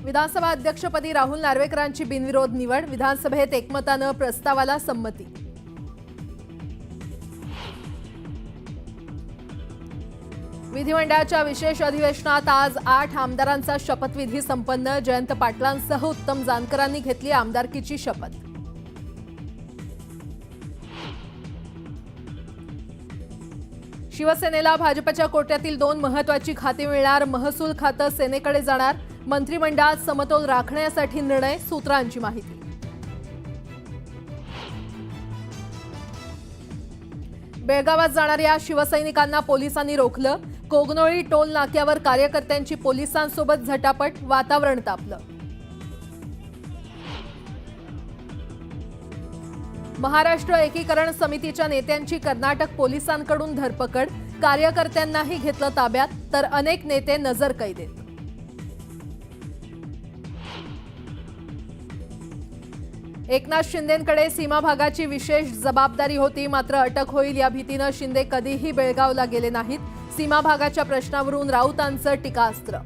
विधानसभा अध्यक्षपदी राहुल नार्वेकरांची बिनविरोध निवड। विधानसभेत एकमतानं प्रस्तावाला संमती। विधिमंडळाच्या विशेष अधिवेशनात आज 8 आमदारांचा शपथविधी संपन्न। जयंत पाटलांसह उत्तम जानकरांनी घेतली आमदारकीची शपथ। शिवसेनेला भाजपच्या कोट्यातील 2 महत्त्वाची खाती मिळणार। महसूल खातं सेनेकडे जाणार। मंत्रिमंडळात समतोल राखण्यासाठी निर्णय। सूत्रांची माहिती। बेळगावात जाणाऱ्या शिवसैनिकांना पोलिसांनी रोखलं। कोगनोळी टोल नाक्यावर कार्यकर्त्यांची पोलिसांसोबत झटापट। वातावरण तापलं। महाराष्ट्र एकीकरण समितीच्या नेत्यांची कर्नाटक पोलिसांकडून धरपकड। कार्यकर्त्यांनाही घेतलं ताब्यात, तर अनेक नेते नजरकैदेत। एकनाथ शिंदेंकडे सीमा भागाची विशेष जबाबदारी होती, मात्र अटक होईल या भीतीनं शिंदे कधीही बेळगावला गेले नाहीत। सीमा भागाच्या प्रश्नावरून राऊतांचं टीकास्त्र।